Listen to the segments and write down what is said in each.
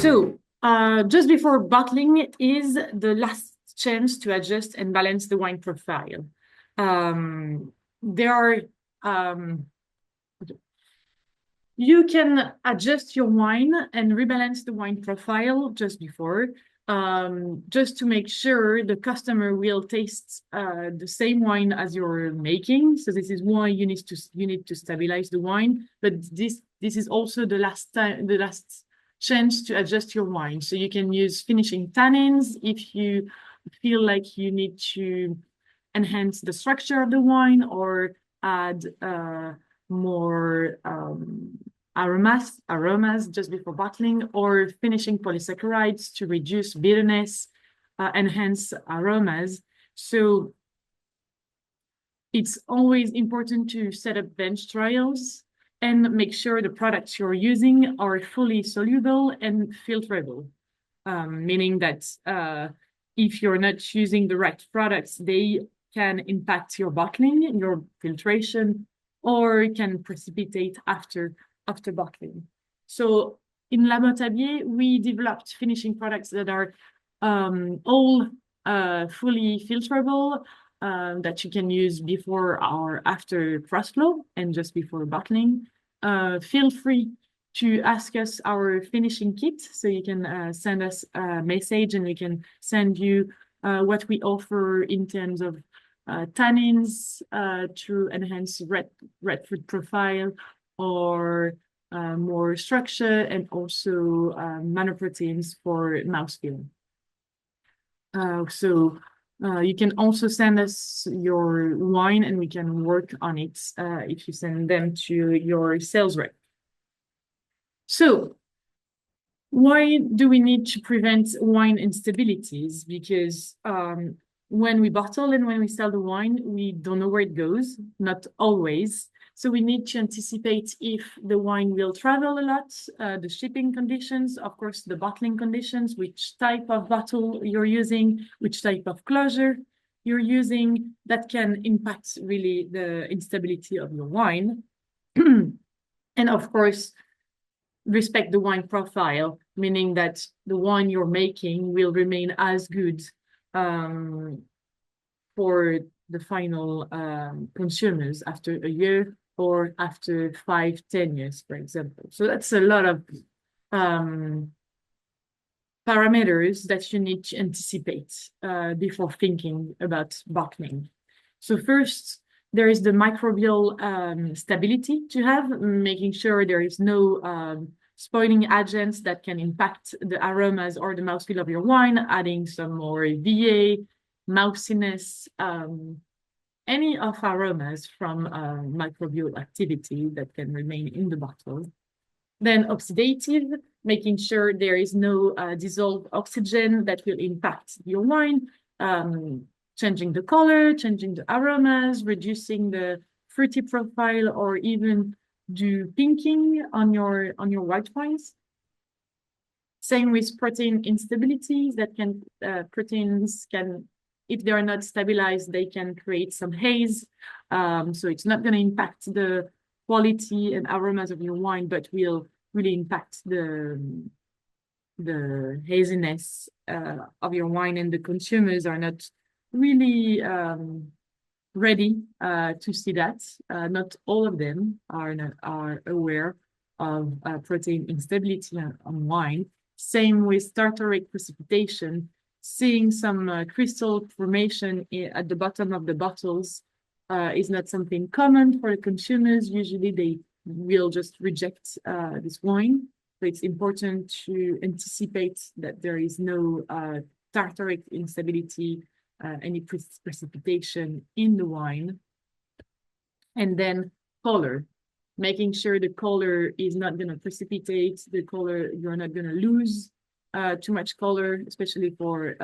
So just before bottling is the last chance to adjust and balance the wine profile. There are you can adjust your wine and rebalance the wine profile just before, just to make sure the customer will taste the same wine as you're making. So this is why you need to stabilize the wine, but this is also the last chance to adjust your wine. So you can use finishing tannins if you feel like you need to enhance the structure of the wine or add more aromas just before bottling, or finishing polysaccharides to reduce bitterness, enhance aromas. So it's always important to set up bench trials and make sure the products you're using are fully soluble and filterable, meaning that if you're not using the right products, they can impact your bottling, your filtration, or can precipitate after bottling. So in Lamothe-Abiet, we developed finishing products that are all fully filterable, that you can use before or after cross flow and just before bottling. Feel free to ask us our finishing kit, so you can send us a message and we can send you what we offer in terms of tannins to enhance red fruit profile, or more structure, and also Mannoproteins for mouthfeel. You can also send us your wine and we can work on it if you send them to your sales rep. So why do we need to prevent wine instabilities? Because when we bottle and when we sell the wine, we don't know where it goes, not always. So we need to anticipate if the wine will travel a lot, the shipping conditions, of course, the bottling conditions, which type of bottle you're using, which type of closure you're using, that can impact really the instability of your wine. And of course, respect the wine profile, meaning that the wine you're making will remain as good for the final consumers after a year or after 5-10 years, for example. So that's a lot of parameters that you need to anticipate before thinking about bottling. So first, there is the microbial stability to have, making sure there is no spoiling agents that can impact the aromas or the mouthfeel of your wine, adding some more VA, moussiness, any of aromas from microbial activity that can remain in the bottle. Then oxidative, making sure there is no dissolved oxygen that will impact your wine, changing the color, changing the aromas, reducing the fruity profile, or even do pinking on your white wines. Same with protein instabilities, that can proteins can, if they are not stabilized, they can create some haze. So it's not going to impact the quality and aromas of your wine, but will really impact the haziness of your wine, and the consumers are not really ready to see that. Not all of them are aware of protein instability on wine. Same with tartaric precipitation. Seeing some crystal formation at the bottom of the bottles is not something common for the consumers. Usually they will just reject this wine. So it's important to anticipate that there is no tartaric instability, any precipitation in the wine. And then color, making sure the color is not going to precipitate, the color, you're not going to lose too much color, especially for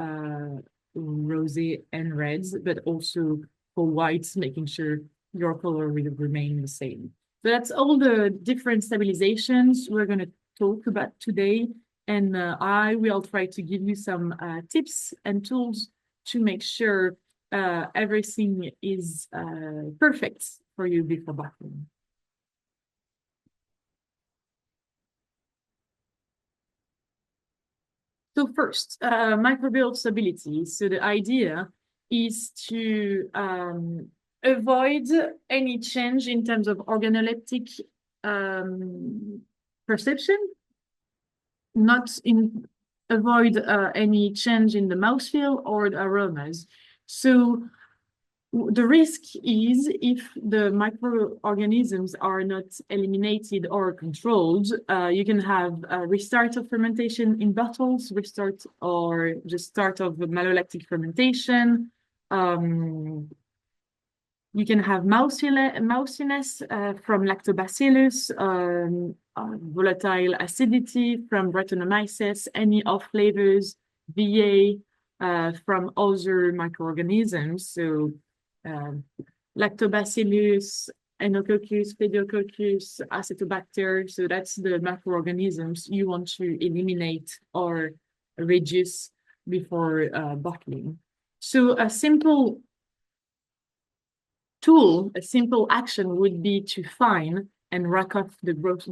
rosé and reds, but also for whites, making sure your color will remain the same. So that's all the different stabilizations we're going to talk about today. And I will try to give you some tips and tools to make sure everything is perfect for you before bottling. So first, microbial stability. So the idea is to avoid any change in terms of organoleptic perception, not in avoid any change in the mouthfeel or the aromas. So the risk is if the microorganisms are not eliminated or controlled, you can have a restart of fermentation in bottles, restart or just start of malolactic fermentation. You can have mousiness from lactobacillus, volatile acidity from Brettanomyces, any off flavors, VA from other microorganisms. So lactobacillus, enococcus, pediococcus, acetobacter. So that's the microorganisms you want to eliminate or reduce before bottling. So a simple tool, a simple action would be to find and rack off the gross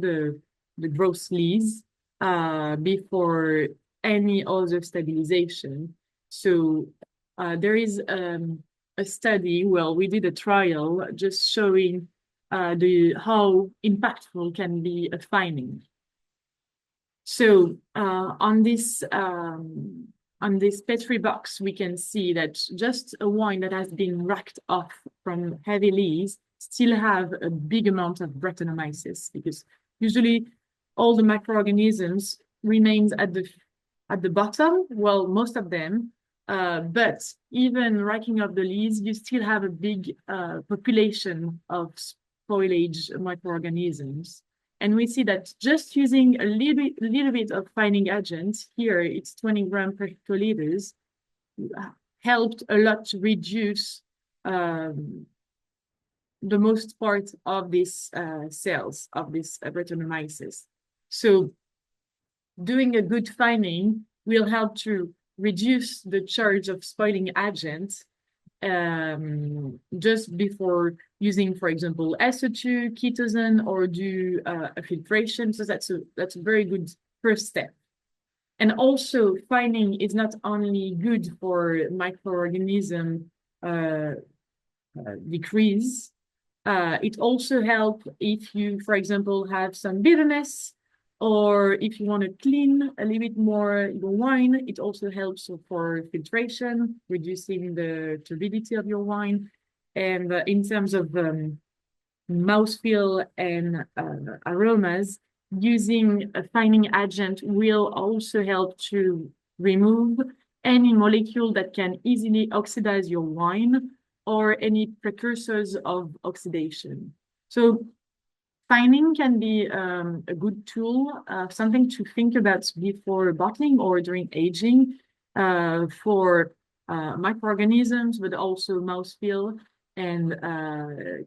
lees before any other stabilization. So there is a study, well, we did a trial just showing how impactful can be a finding. So on this Petri box, we can see that just a wine that has been racked off from heavy lees still have a big amount of Brettanomyces, because usually all the microorganisms remains at the bottom, well, most of them, but even racking up the lees, you still have a big population of spoilage microorganisms. And we see that just using a little bit of finding agent, here it's 20 grams per hectoliters, helped a lot to reduce the most part of these cells, of this Brettanomyces. So doing a good finding will help to reduce the charge of spoiling agents just before using, for example, SO2, Chitosan, or do a filtration. So that's a very good first step. And also, finding is not only good for microorganism decrease, it also helps if you, for example, have some bitterness, or if you want to clean a little bit more your wine. It also helps for filtration, reducing the turbidity of your wine. And in terms of mouthfeel and aromas, using a finding agent will also help to remove any molecule that can easily oxidize your wine or any precursors of oxidation. So finding can be a good tool, something to think about before bottling or during aging for microorganisms, but also mouthfeel and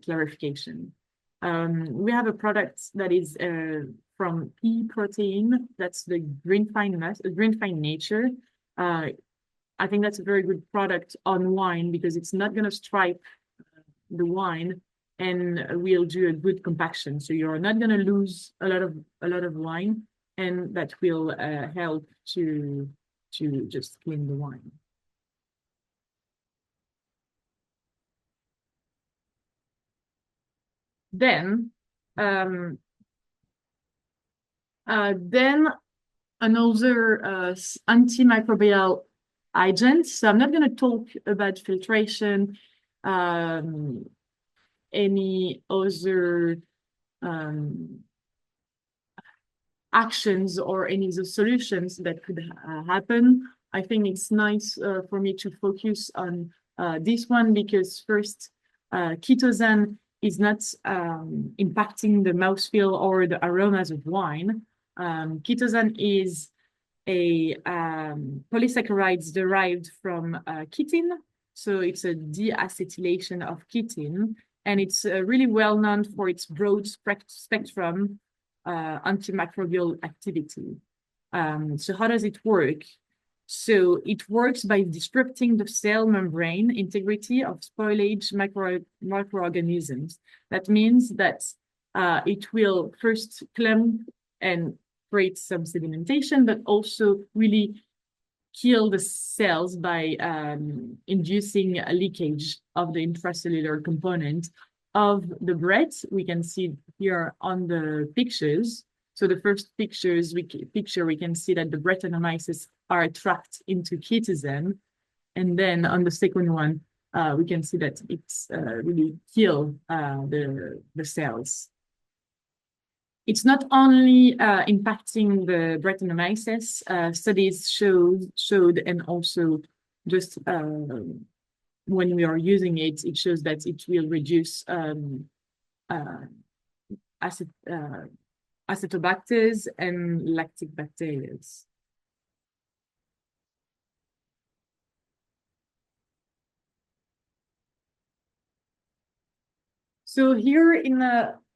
clarification. We have a product that is from pea protein. That's the green fine nature. I think that's a very good product on wine because it's not going to stripe the wine and will do a good compaction. So you're not going to lose a lot of wine, and that will help to just clean the wine. Then another antimicrobial agent. So I'm not going to talk about filtration, any other actions or any of the solutions that could happen. I think it's nice for me to focus on this one because first, Chitosan is not impacting the mouthfeel or the aromas of wine. Chitosan is a polysaccharides derived from chitin. So it's a deacetylation of chitin, and it's really well known for its broad spectrum antimicrobial activity. So how does it work? So it works by disrupting the cell membrane integrity of spoilage microorganisms. That means that it will first clump and create some sedimentation, but also really kill the cells by inducing a leakage of the intracellular component of the bread. We can see here on the pictures. So the first picture, we can see that the Brettanomyces are trapped into chitosan. And then on the second one, we can see that it's really kill the cells. It's not only impacting the Brettanomyces. Studies showed, and also just when we are using it, it shows that it will reduce acetobacters and lactic bacteria. So here in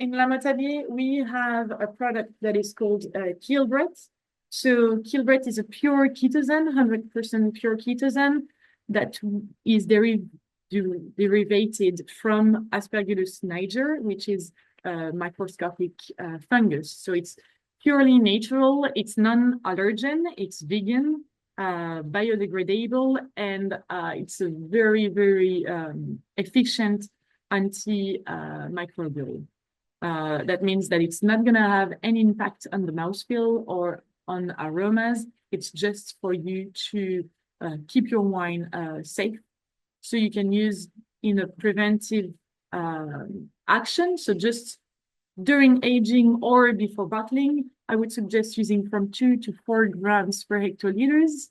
Lamothe-Abiet, we have a product that is called Keelbret. So Keelbret is a pure chitosan, 100% pure chitosan that is derivated from Aspergillus niger, which is a microscopic fungus. So it's purely natural, it's non-allergen, it's vegan, biodegradable, and it's a very, very efficient anti-microbial. That means that it's not going to have any impact on the mouthfeel or on aromas. It's just for you to keep your wine safe. So you can use in a preventive action. So just during aging or before bottling, I would suggest using from 2 to 4 grams per hectoliters.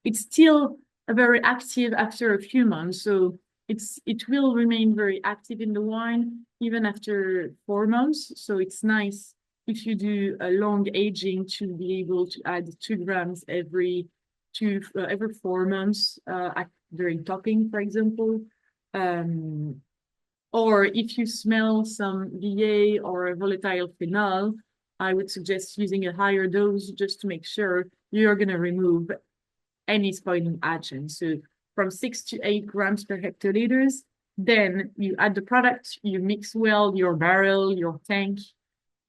It's still very active after a few months. So it will remain very active in the wine even after 4 months. So it's nice if you do a long aging to be able to add 2 grams every 4 months during topping, for example. Or if you smell some VA or volatile phenol, I would suggest using a higher dose just to make sure you're going to remove any spoiling agent. So from 6 to 8 grams per hectoliters, then you add the product, you mix well your barrel, your tank,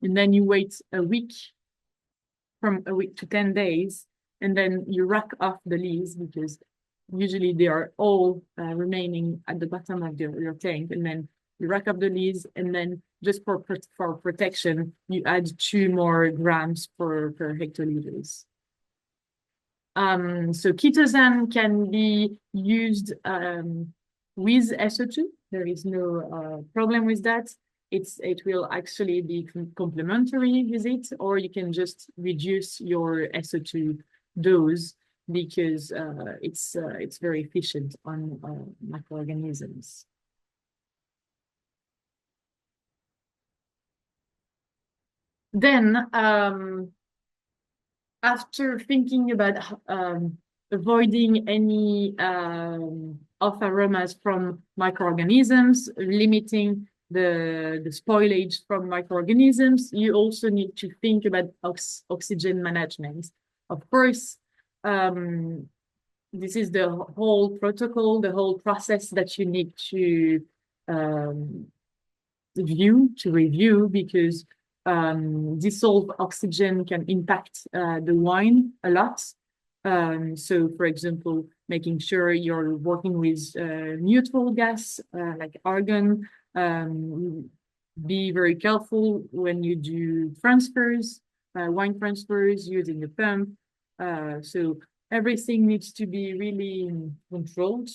and then you wait a week, from a week to 10 days, and then you rack off the lees because usually they are all remaining at the bottom of your tank, and then you rack up the lees, and then just for protection, you add 2 more grams per hectoliters. So Chitosan can be used with SO2. There is no problem with that. It will actually be complementary with it, or you can just reduce your SO2 dose because it's very efficient on microorganisms. Then after thinking about avoiding any off aromas from microorganisms, limiting the spoilage from microorganisms, you also need to think about oxygen management. Of course, this is the whole protocol, the whole process that you need to review, because dissolved oxygen can impact the wine a lot. So, for example, making sure you're working with neutral gas like argon. Be very careful when you do transfers, wine transfers using a pump. So everything needs to be really controlled.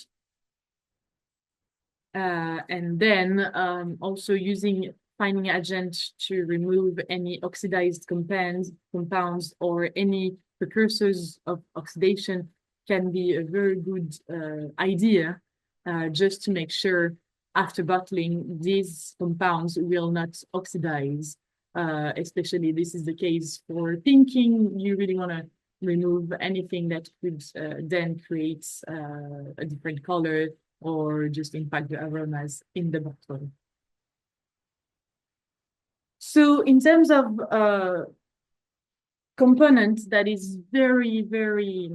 And then also using finding agent to remove any oxidized compounds or any precursors of oxidation can be a very good idea, just to make sure after bottling these compounds will not oxidize. Especially this is the case for pinking. You really want to remove anything that could then create a different color or just impact the aromas in the bottle. So in terms of component that is very, very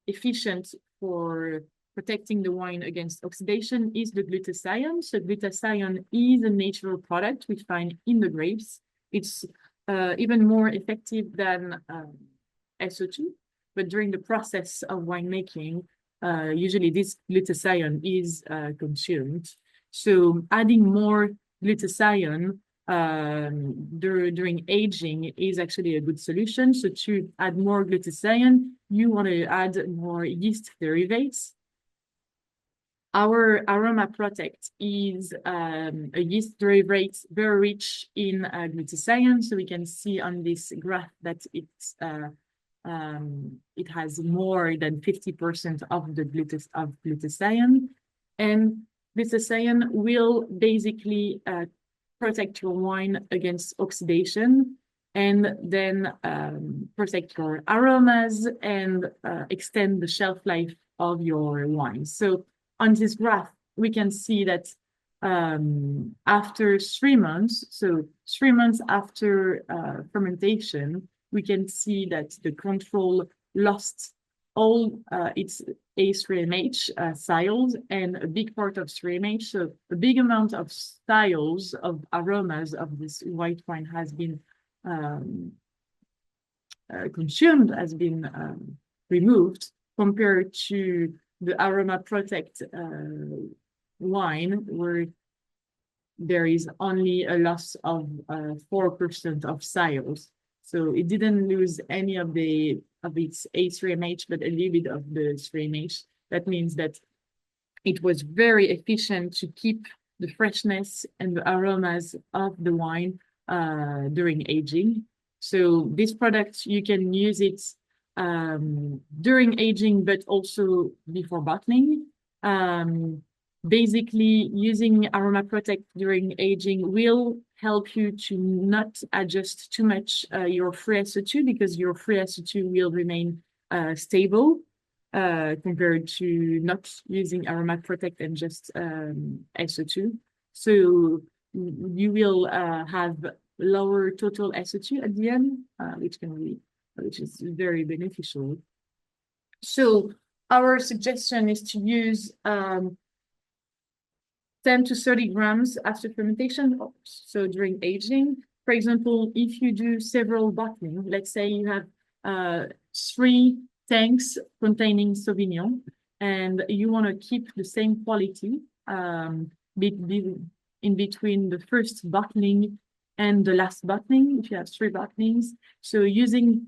efficient for protecting the wine against oxidation is the glutathione. So glutathione is a natural product we find in the grapes. It's even more effective than SO2. but during the process of winemaking, usually this glutathione is consumed. So adding more glutathione during aging is actually a good solution. So to add more glutathione, you want to add more yeast derivatives. Our Aroma Protect is a yeast derivative very rich in glutathione. So we can see on this graph that it has more than 50% of the glutathione. And glutathione will basically protect your wine against oxidation and then protect your aromas and extend the shelf life of your wine. So on this graph, we can see that after 3 months, so 3 months after fermentation, we can see that the control lost all its A3MH thiols and a big part of 3MH. So a big amount of thiols of aromas of this white wine has been consumed, has been removed compared to the Aroma Protect wine, where there is only a loss of 4% of thiols. So it didn't lose any of its A3MH, but a little bit of the 3MH. That means that it was very efficient to keep the freshness and the aromas of the wine during aging. So this product, you can use it during aging, but also before bottling. Basically, using Aroma Protect during aging will help you to not adjust too much your free SO2, because your free SO2 will remain stable compared to not using Aroma Protect and just SO2. So you will have lower total SO2 at the end, which is very beneficial. So our suggestion is to use 10 to 30 grams after fermentation, so during aging. For example, if you do several bottling, let's say you have 3 tanks containing Sauvignon, and you want to keep the same quality in between the first bottling and the last bottling, if you have 3 bottlings. So using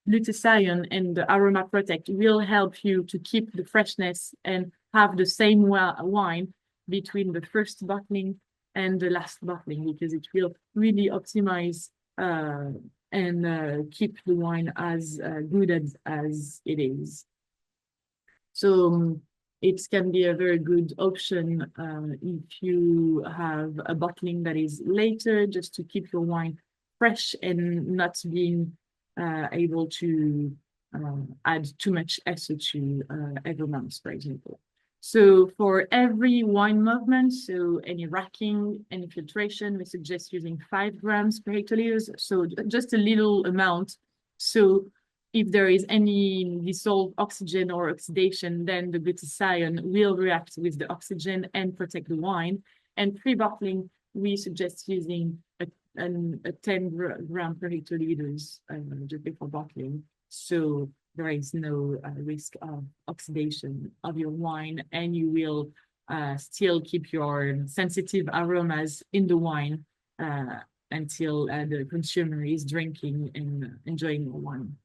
glutathione and the Aroma Protect will help you to keep the freshness and have the same wine between the first bottling and the last bottling, because it will really optimize and keep the wine as good as it is. So it can be a very good option if you have a bottling that is later, just to keep your wine fresh and not being able to add too much SO2 every month, for example. So for every wine movement, so any racking, any filtration, we suggest using 5 grams per hectoliters, so just a little amount. So if there is any dissolved oxygen or oxidation, then the glutathione will react with the oxygen and protect the wine. And pre-bottling, we suggest using a 10 gram per hectoliters just before bottling. So there is no risk of oxidation of your wine, and you will still keep your sensitive aromas in the wine until the consumer is drinking and enjoying the wine.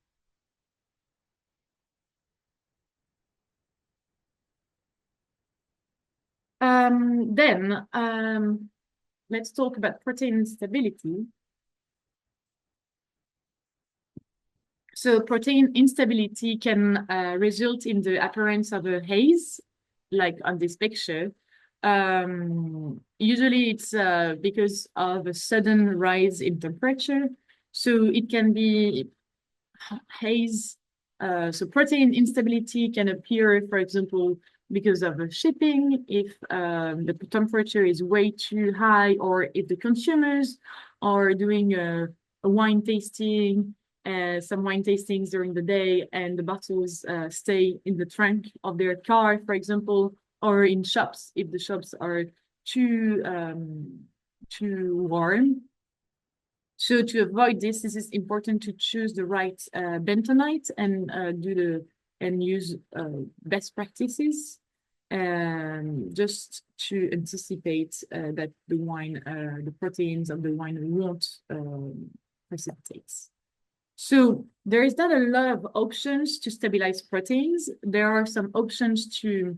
Then let's talk about protein stability. So protein instability can result in the appearance of a haze, like on this picture. Usually it's because of a sudden rise in temperature. So it can be haze. So protein instability can appear, for example, because of shipping, if the temperature is way too high, or if the consumers are doing a wine tasting, some wine tastings during the day, and the bottles stay in the trunk of their car, for example, or in shops, if the shops are too warm. So to avoid this, this is important to choose the right bentonite and use best practices, just to anticipate that the proteins of the wine won't precipitate. So there is not a lot of options to stabilize proteins. There are some options to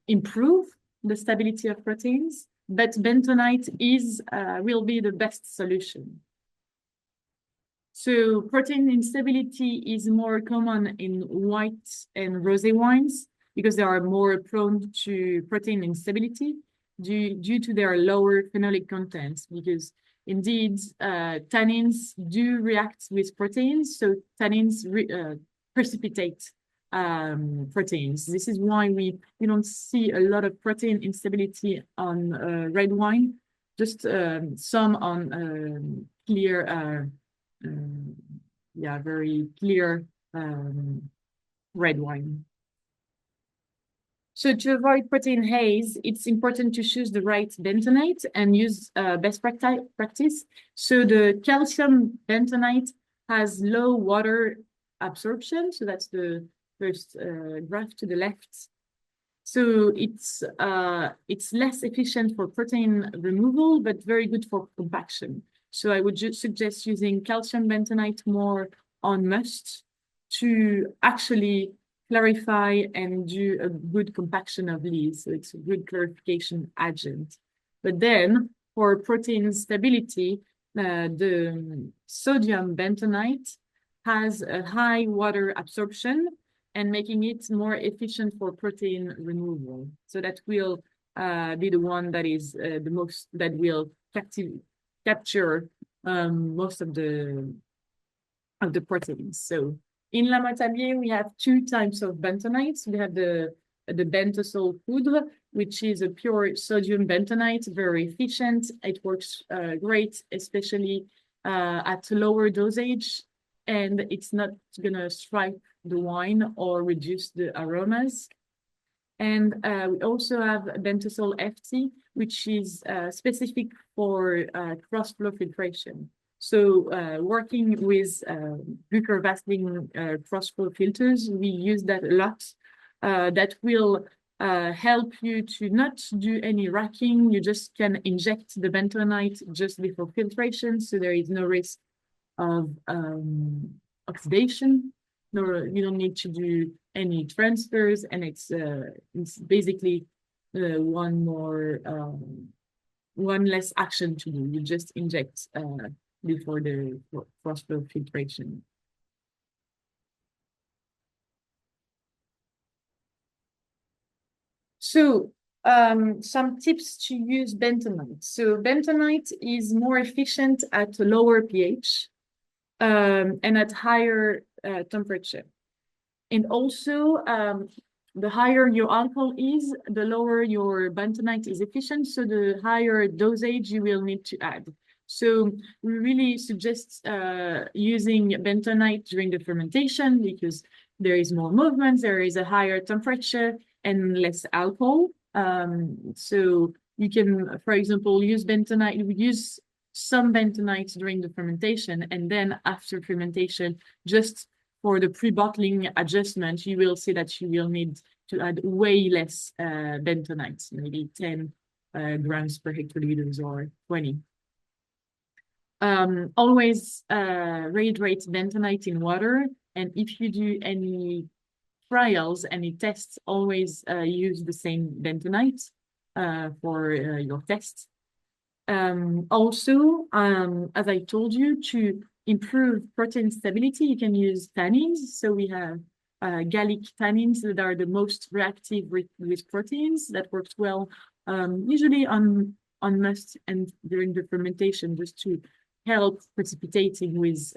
improve the stability of proteins, but bentonite will be the best solution. So protein instability is more common in white and rosé wines because they are more prone to protein instability due to their lower phenolic contents, because indeed tannins do react with proteins, so tannins precipitate proteins. This is why we don't see a lot of protein instability on red wine, just some on clear very clear red wine. So to avoid protein haze, it's important to choose the right bentonite and use best practice. So the calcium bentonite has low water absorption. So that's the first graph to the left. So it's less efficient for protein removal, but very good for compaction. So I would just suggest using calcium bentonite more on must to actually clarify and do a good compaction of leaves. So it's a good clarification agent. But then for protein stability, the sodium bentonite has a high water absorption and making it more efficient for protein removal. So that will be the one that is the most, that will capture most of the proteins. So in Lamothe-Abiet, we have two types of bentonites. We have the bentosol poudre, which is a pure sodium bentonite, very efficient. It works great, especially at lower dosage, and it's not gonna stripe the wine or reduce the aromas. And we also have bentosol FT, which is specific for cross-flow filtration. So working with Bucher-Vaseline cross-flow filters, we use that a lot. That will help you to not do any racking. You just can inject the bentonite just before filtration, so there is no risk of oxidation. No, you don't need to do any transfers, and it's basically one less action to do. You just inject before the cross-flow filtration. So some tips to use bentonite. So bentonite is more efficient at a lower pH and at higher temperature. And also, the higher your alcohol is, the lower your bentonite is efficient, so the higher dosage you will need to add. So we really suggest using bentonite during the fermentation because there is more movement, there is a higher temperature and less alcohol. So you can, for example, use bentonite, use some bentonite during the fermentation, and then after fermentation, just for the pre-bottling adjustment, you will see that you will need to add way less bentonite, maybe 10 grams per hectoliters or 20. Always rehydrate bentonite in water, and if you do any trials, any tests, always use the same bentonite for your tests. Also, as I told you, to improve protein stability, you can use tannins. So we have gallic tannins that are the most reactive with proteins, that works well, usually on must and during the fermentation, just to help precipitating with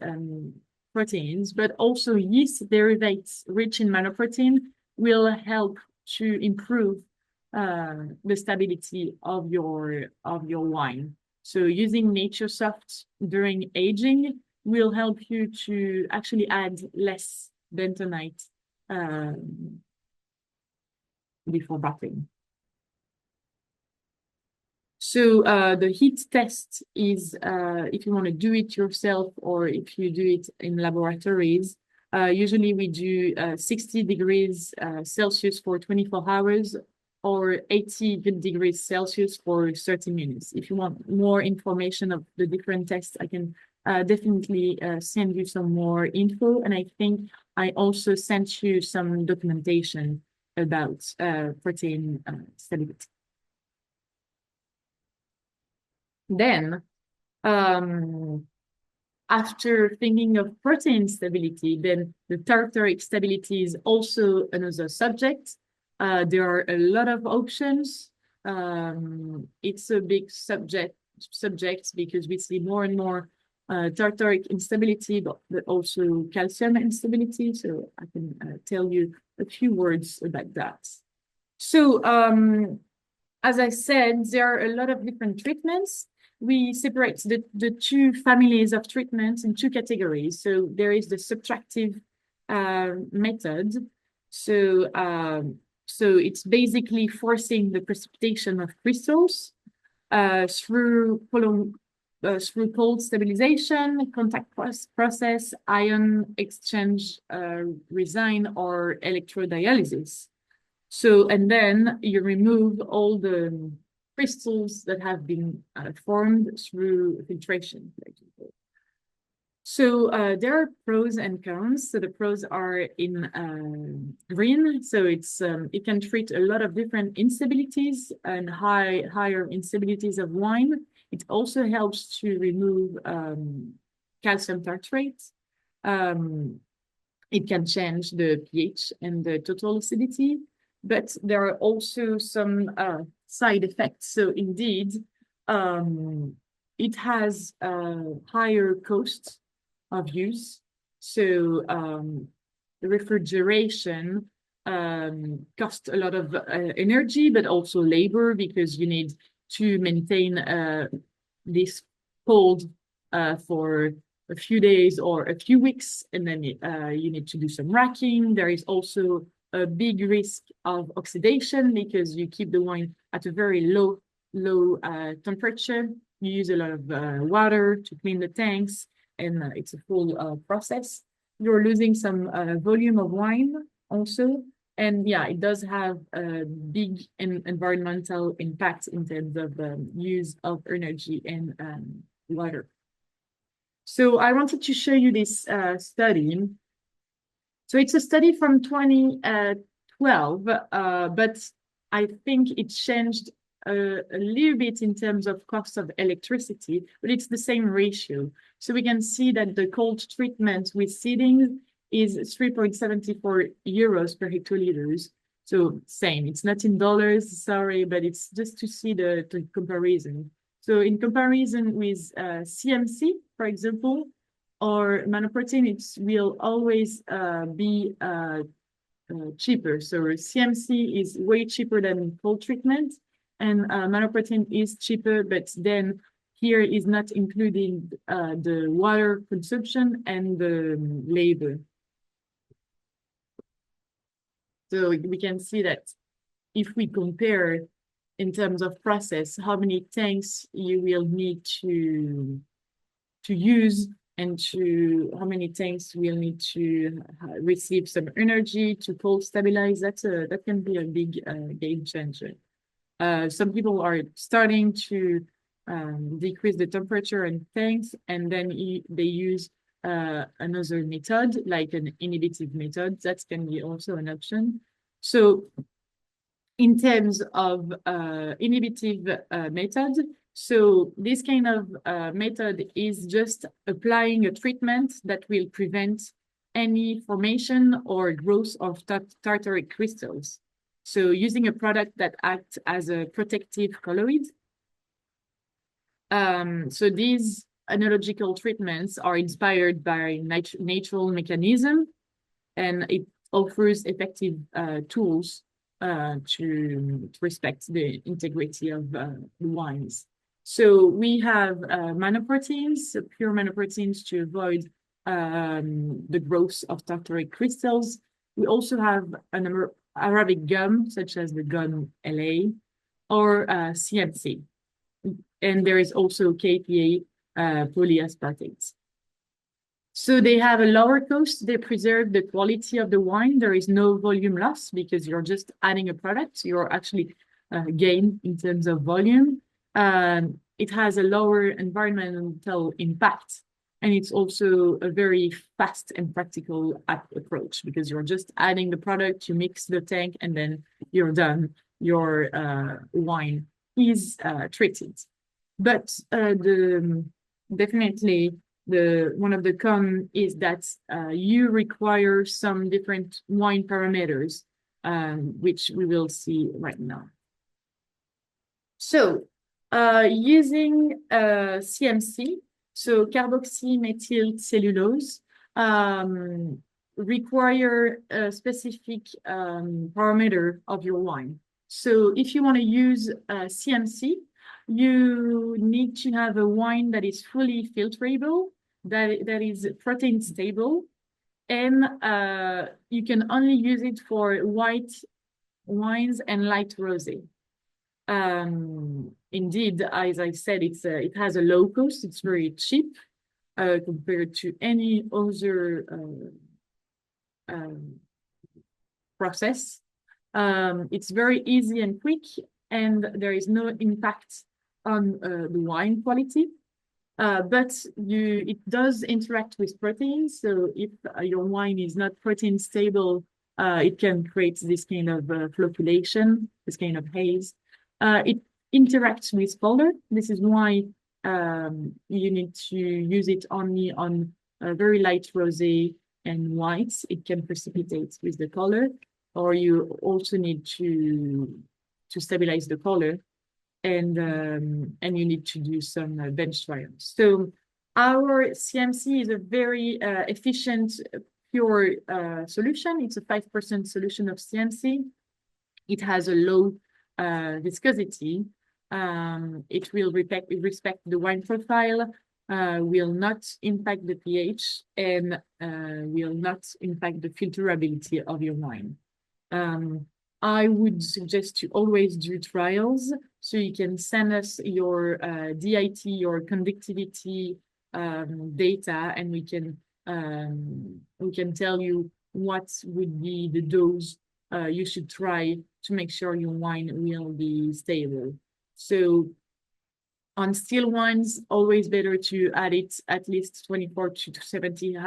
proteins. But also yeast derivatives rich in mannoprotein will help to improve the stability of your wine. So using Nature Soft during aging will help you to actually add less bentonite before bottling. So the heat test is if you want to do it yourself or if you do it in laboratories. Usually we do 60 degrees Celsius for 24 hours or 80 degrees Celsius for 30 minutes. If you want more information of the different tests, I can definitely send you some more info. And I think I also sent you some documentation about protein stability. Then, after thinking of protein stability, then the tartaric stability is also another subject. There are a lot of options. It's a big subject because we see more and more tartaric instability, but also calcium instability. So I can tell you a few words about that. So as I said, there are a lot of different treatments. We separate the two families of treatments in two categories. So there is the subtractive method. So it's basically forcing the precipitation of crystals through cold stabilization, contact process, ion exchange, resin, or electrodialysis. So, and then you remove all the crystals that have been formed through filtration, for example. So there are pros and cons. So the pros are in green. So it can treat a lot of different instabilities and higher instabilities of wine. It also helps to remove calcium tartrate. It can change the pH and the total acidity. But there are also some side effects. So indeed, it has higher costs of use. So the refrigeration costs a lot of energy, but also labor because you need to maintain this cold for a few days or a few weeks, and then you need to do some racking. There is also a big risk of oxidation because you keep the wine at a very low temperature. You use a lot of water to clean the tanks, and it's a full process. You're losing some volume of wine also. And yeah, it does have a big environmental impact in terms of use of energy and water. So I wanted to show you this study. So it's a study from 2012, but I think it changed a little bit in terms of cost of electricity, but it's the same ratio. So we can see that the cold treatment with seeding is 3.74 euros per hectoliters. So same, it's not in dollars, sorry, but it's just to see the comparison. So in comparison with CMC, for example, or Mannoprotein, it will always be cheaper. So CMC is way cheaper than cold treatment, and Mannoprotein is cheaper, but then here is not including the water consumption and the labor. So we can see that if we compare in terms of process, how many tanks you will need to use and to how many tanks will need to receive some energy to cold stabilize. That can be a big game changer. Some people are starting to decrease the temperature in tanks, and then they use another method, like an inhibitive method. That can be also an option. So in terms of inhibitive method, so this kind of method is just applying a treatment that will prevent any formation or growth of tartaric crystals. So using a product that acts as a protective colloid. So these analogical treatments are inspired by natural mechanism, and it offers effective tools to respect the integrity of the wines. So we have Mannoproteins, pure Mannoproteins to avoid the growth of tartaric crystals. We also have an Arabic gum, such as the gum LA, or CMC. And there is also KPA polyaspartates. So they have a lower cost. They preserve the quality of the wine. There is no volume loss because you're just adding a product. You're actually gain in terms of volume. It has a lower environmental impact. And it's also a very fast and practical approach because you're just adding the product, you mix the tank, and then you're done. Your wine is treated. But definitely one of the cons is that you require some different wine parameters, which we will see right now. So using CMC, so carboxymethyl cellulose, require a specific parameter of your wine. So if you want to use CMC, you need to have a wine that is fully filterable, that is protein stable, and you can only use it for white wines and light rosé. Indeed, as I said, it has a low cost. It's very cheap compared to any other process. It's very easy and quick, and there is no impact on the wine quality. But it does interact with proteins. So if your wine is not protein stable, it can create this kind of flocculation, this kind of haze. It interacts with color. This is why you need to use it only on very light rosé and whites. It can precipitate with the color, or you also need to stabilize the color, and you need to do some bench trials. So our CMC is a very efficient, pure solution. It's a 5% solution of CMC. It has a low viscosity. It will respect the wine profile, will not impact the pH, and will not impact the filterability of your wine. I would suggest to always do trials, so you can send us your DIT, your conductivity data, and we can tell you what would be the dose you should try to make sure your wine will be stable. So on still wines, always better to add it at least 24 to 72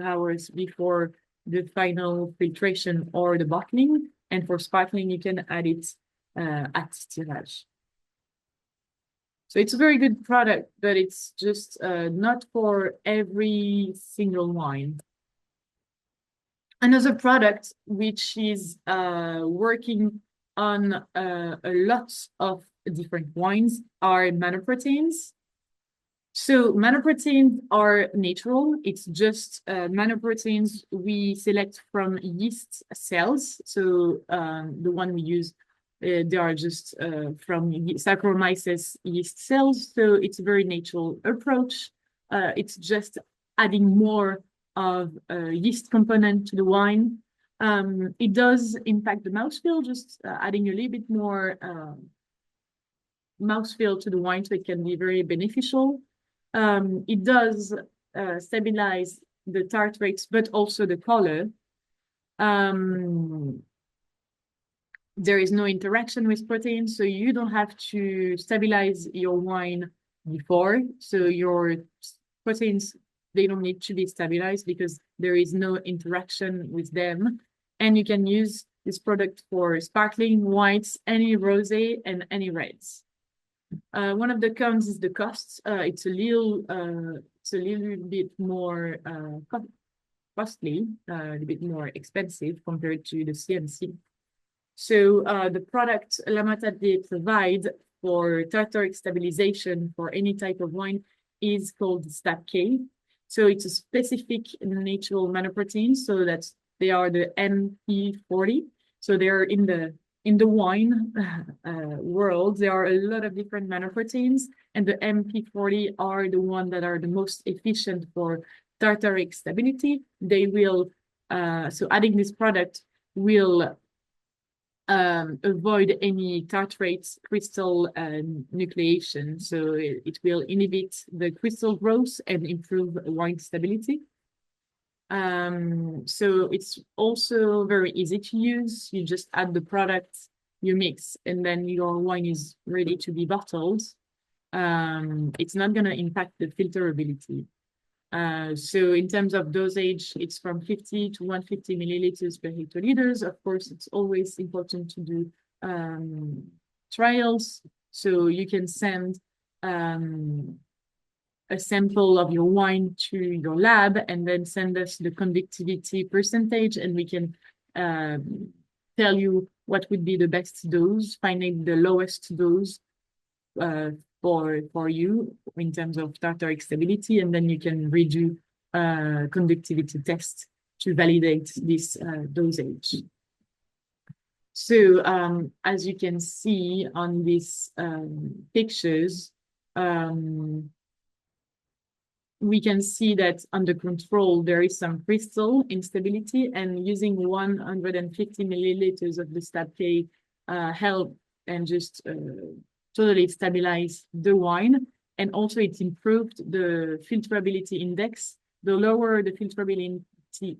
hours before the final filtration or the bottling. And for sparkling, you can add it at tirage. So it's a very good product, but it's just not for every single wine. Another product which is working on a lot of different wines are Mannoproteins. So Mannoproteins are natural. It's just Mannoproteins we select from yeast cells. So the one we use, they are just from Saccharomyces yeast cells. So it's a very natural approach. It's just adding more of a yeast component to the wine. It does impact the mouthfeel, just adding a little bit more mouthfeel to the wine, so it can be very beneficial. It does stabilize the tartrates, but also the color. There is no interaction with proteins, so you don't have to stabilize your wine before. So your proteins, they don't need to be stabilized because there is no interaction with them. And you can use this product for sparkling, whites, any rosé, and any reds. One of the cons is the cost. It's a little bit more costly, a little bit more expensive compared to the CMC. So the product Lamothe-Abiet provide for tartaric stabilization for any type of wine is called StabK. So it's a specific natural Mannoprotein, so that they are the MP40. So they're in the wine world. There are a lot of different Mannoproteins, and the MP40 are the ones that are the most efficient for tartaric stability. They will, so adding this product will avoid any tartrate crystal nucleation. So it will inhibit the crystal growth and improve wine stability. So it's also very easy to use. You just add the product, you mix, and then your wine is ready to be bottled. It's not going to impact the filterability. So in terms of dosage, it's from 50 to 150 milliliters per hectoliters. Of course, it's always important to do trials. So you can send a sample of your wine to your lab and then send us the conductivity percentage, and we can tell you what would be the best dose, finding the lowest dose for you in terms of tartaric stability, and then you can redo conductivity test to validate this dosage. So as you can see on these pictures, we can see that under control, there is some crystal instability, and using 150 milliliters of the Stab-K help and just totally stabilize the wine. And also it improved the filterability index. The lower the filterability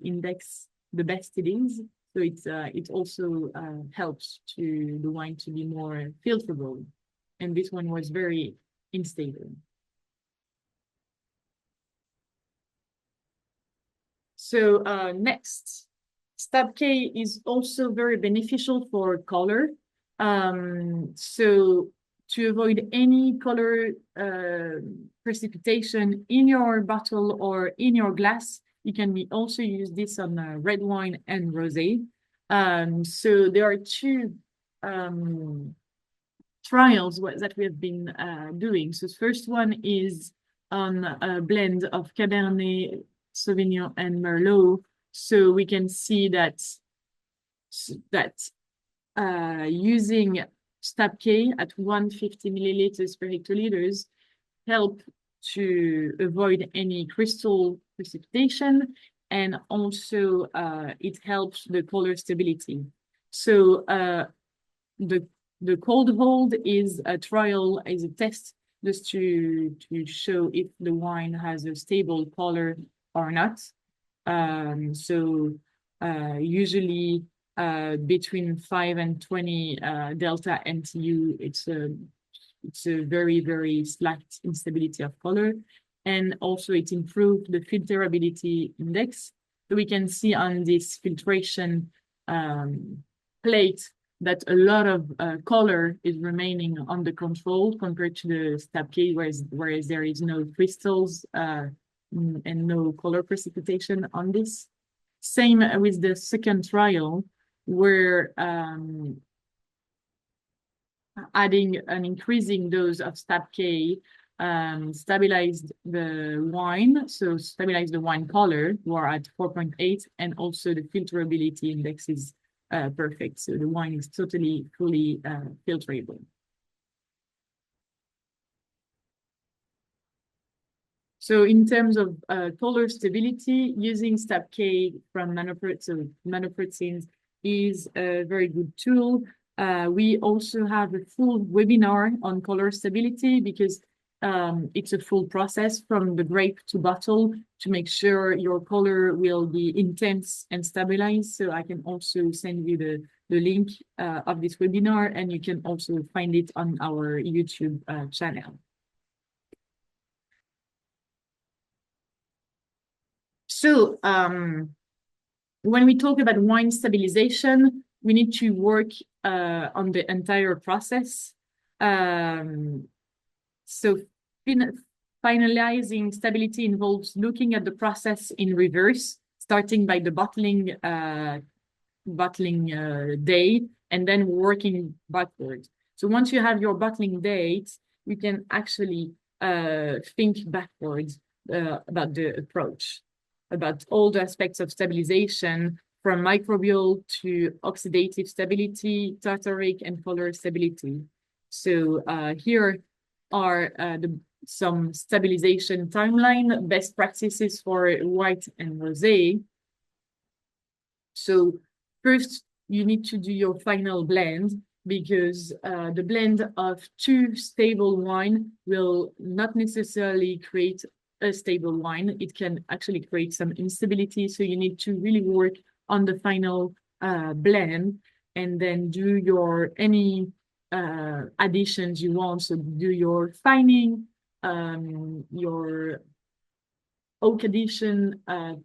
index, the best it is. So it also helps to the wine to be more filterable. And this one was very unstable. So next, Stab-K is also very beneficial for color. So to avoid any color precipitation in your bottle or in your glass, you can also use this on red wine and rosé. So there are two trials that we have been doing. So the first one is on a blend of Cabernet Sauvignon and Merlot. So we can see that using Stab-K at 150 milliliters per hectoliters help to avoid any crystal precipitation, and also it helps the color stability. So the cold hold is a trial, is a test just to show if the wine has a stable color or not. Usually between 5 and 20 delta NTU, it's a very, very slight instability of color. And also it improved the filterability index. So we can see on this filtration plate that a lot of color is remaining under control compared to the Stab-K, whereas there is no crystals and no color precipitation on this. Same with the second trial, where adding an increasing dose of Stab-K stabilized the wine, so stabilized the wine color, we're at 4.8, and also the filterability index is perfect. So the wine is totally, fully filterable. So in terms of color stability, using Stab-K from Mannoproteins is a very good tool. We also have a full webinar on color stability because it's a full process from the grape to bottle to make sure your color will be intense and stabilized. So I can also send you the link of this webinar, and you can also find it on our YouTube channel. So when we talk about wine stabilization, we need to work on the entire process. So finalizing stability involves looking at the process in reverse, starting by the bottling day, and then working backwards. So once you have your bottling date, you can actually think backwards about the approach, about all the aspects of stabilization, from microbial to oxidative stability, tartaric, and color stability. So here are some stabilization timeline, best practices for white and rosé. So first, you need to do your final blend, because the blend of two stable wine will not necessarily create a stable wine. It can actually create some instability. So you need to really work on the final blend, and then do your any additions you want. So do your fining, your oak addition,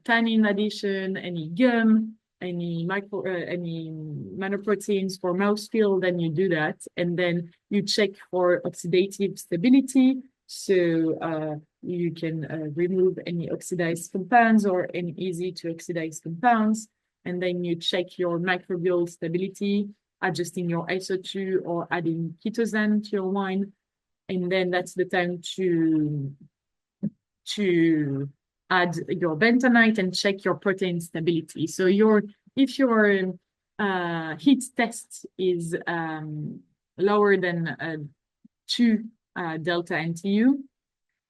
tannin addition, any gum, any Mannoproteins for mouthfeel, then you do that. And then you check for oxidative stability. So you can remove any oxidized compounds or any easy to oxidize compounds. And then you check your microbial stability, adjusting your SO2 or adding Chitosan to your wine. And then that's the time to add your bentonite and check your protein stability. So if your heat test is lower than 2 delta NTU,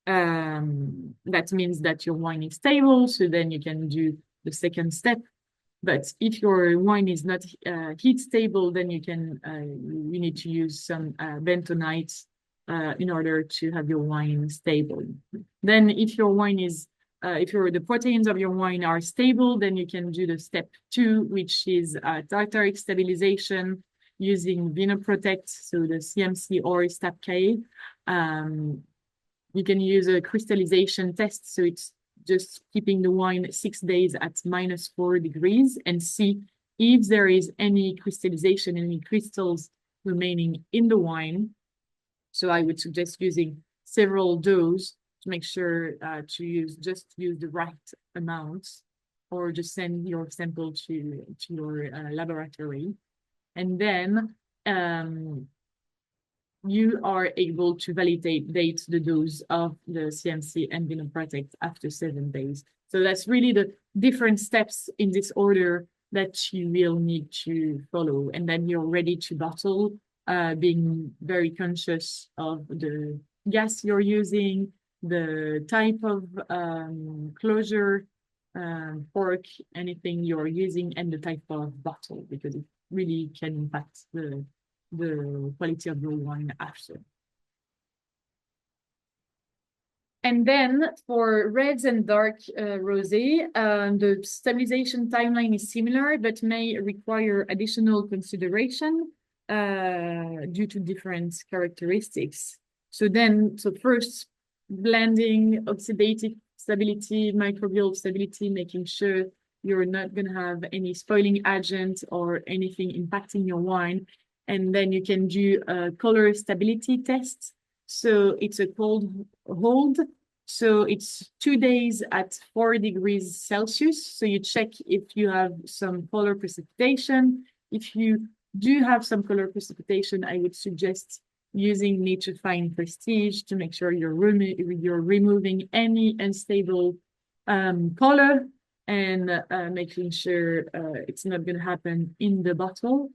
that means that your wine is stable. So then you can do the second step. But if your wine is not heat stable, then you need to use some bentonite in order to have your wine stable. Then if your wine is the proteins of your wine are stable, then you can do the step 2, which is Tartaric stabilization using Vinoprotect, so the CMC or Stab-K. You can use a crystallization test, so it's just keeping the wine 6 days at -4 degrees and see if there is any crystallization, any crystals remaining in the wine. So I would suggest using several doses to make sure to use the right amounts, or just send your sample to your laboratory. And then you are able to validate the dose of the CMC and Vinoprotect after 7 days. So that's really the different steps in this order that you will need to follow. And then you're ready to bottle, being very conscious of the gas you're using, the type of closure, cork, anything you're using, and the type of bottle, because it really can impact the quality of your wine after. And then for reds and dark rosé, the stabilization timeline is similar, but may require additional consideration due to different characteristics. So first, blending, oxidative stability, microbial stability, making sure you're not going to have any spoiling agent or anything impacting your wine. And then you can do a color stability test. So it's a cold hold. So it's 2 days at 4 degrees Celsius. So you check if you have some color precipitation. If you do have some color precipitation, I would suggest using Nature Fine Prestige to make sure you're removing any unstable color, and making sure it's not going to happen in the bottle.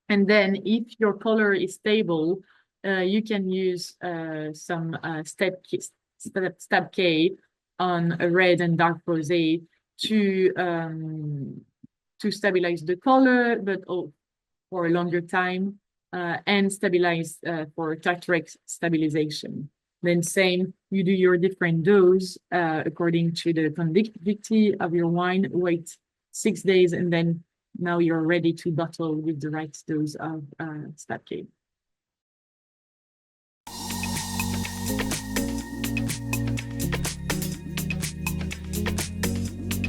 And then if your color is stable, you can use some Stab-K on a red and dark rosé to stabilize the color, but for a longer time, and stabilize for Tartaric stabilization. Then same, you do your different dose according to the conductivity of your wine, wait 6 days, and then now you're ready to bottle with the right dose of Stab-K.